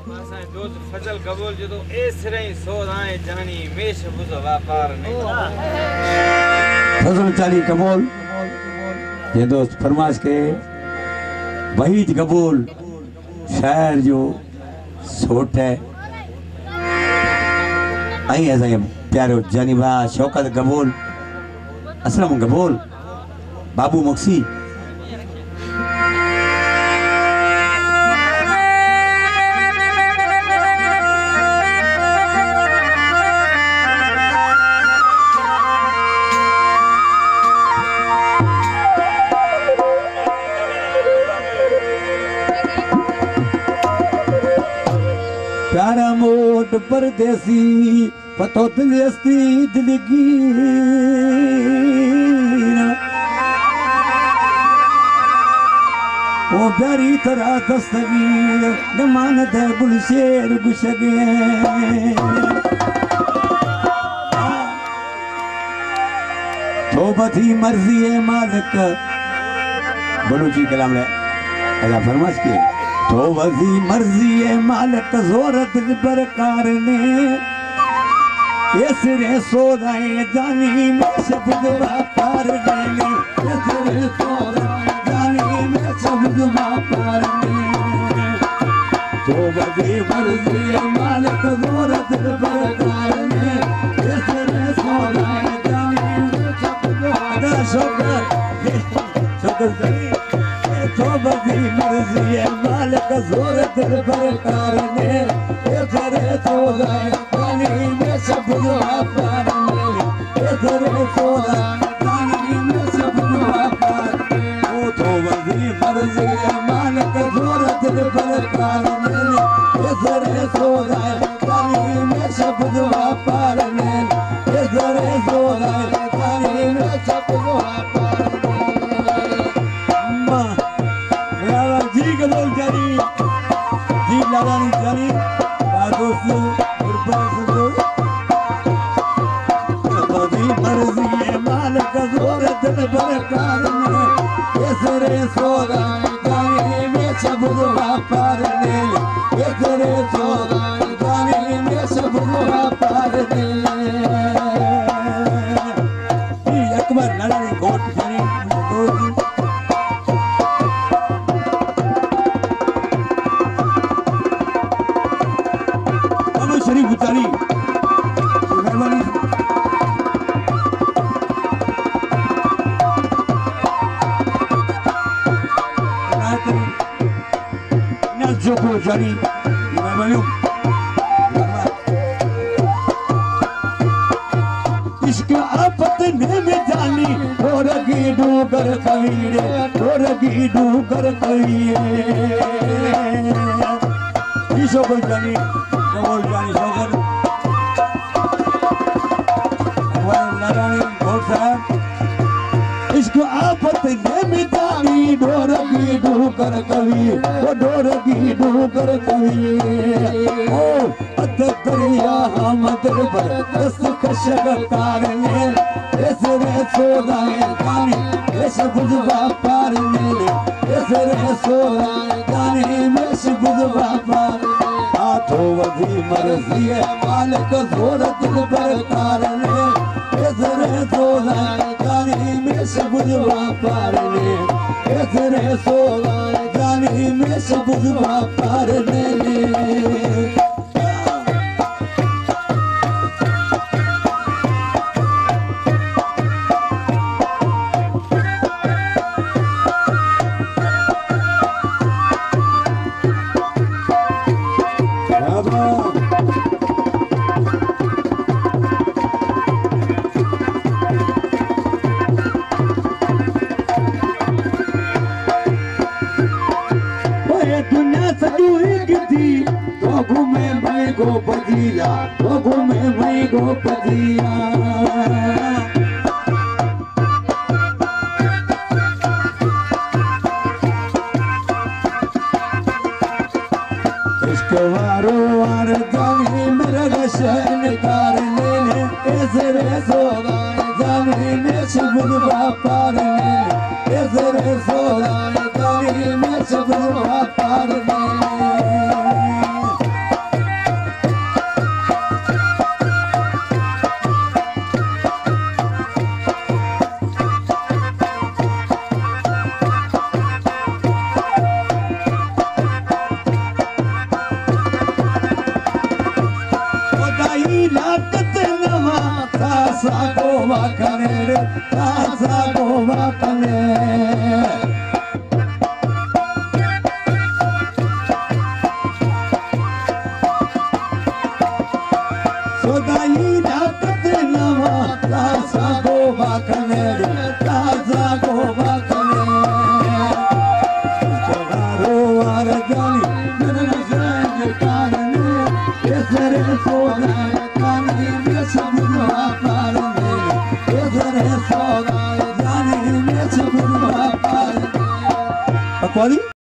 फजल कबूल जो तो ऐसरे ही सोदाएं जानी मेश बुज़ व्यापार नहीं फजल चाली कबूल ये दोस्त फरमाश के वहीद कबूल शायर जो सोट है आई ऐसा ये प्यारो जानिबा शौकत कबूल असलम कबूल बाबू मक्सी प्यारा मोट परदेसी पतो दिलस्ती दिलगी ओ प्यारी तरह दस्तगीर नमानत है गुलशेर गुशगे तौबा थी मर्जी है मालिक बलूची कलाम ले ऐसा फरमाश किए तो वजी मर्जी है मालिक जोर दिल पर कारने इसरे सोदाए जानी में शब्द व्यापार ने इसरे सोदाए जानी में शब्द व्यापार ने तो वजी मर्जी है मालिक जोर दिल पर कारने इसरे सोदाए जानी में शब्द व्यापार शुक्र तो बदी मर्जी है मालिक जोर दिल पर कारने तेरे तो पानी में सब दुआ पारने तेरे तो पानी में सब दुआ पारने ओ तो बदी मर्जी है मालिक जोर दिल पर कारने तेरे तो पानी में सब दुआ पारने तेरे तो पानी में सब दुआ पारने कबूल जानी जी लालानी जानी दोस्तों बदी मर्जी है मालिक जोर दिल पर कारने इसरे सोदा जानी में सब दुआ पारने इसरे सोदा जानी में सब दुआ पारने अकबर लालानी कोट जानी दोस्त शरीफ उतारी मेहरबानी ना जो को जानी मेहरबानी इश्क आफत ने में जानी ढोरगी डूगर कवीरे ढोरगी डूगर कवीरे ईशो को जानी कबूल जानी शौकत नारायण घोट साहब इसको आफत ने मिटानी ढोरगी डूकर कवि वो ढोरगी डूकर कवि ओ अत दरिया हमदर पर दस्त खशक कारने ऐसे सोदाए गानी ऐसे बुझवा पारने ऐसे सोदाए गानी में से बुझवा पारने तो वही मर्जी है मालिक जोर दिल पर कारने इसरे सोदाए जानी में सब दुआ पारने इसरे सोदाए जानी में सब दुआ पारने गो बजिया तो घूमे भाई गो बजिया इसको वारो वार जानी मेरा गशन कार ले ले ऐसे सोदा जानी में शब्द व्यापार ले ऐसे सोदा जानी में शब्द व्यापार ले तासा गोवा कने रे तासा गोवा कने सोदाई नाकत नवा तासा गोवा कने रे तासा गोवा कने तोरारो वार जानी नन संग कारने केसरे सोदा जानी में सबुआ पारने केसरे सोदा जानी में सबुआ पारने अकवाली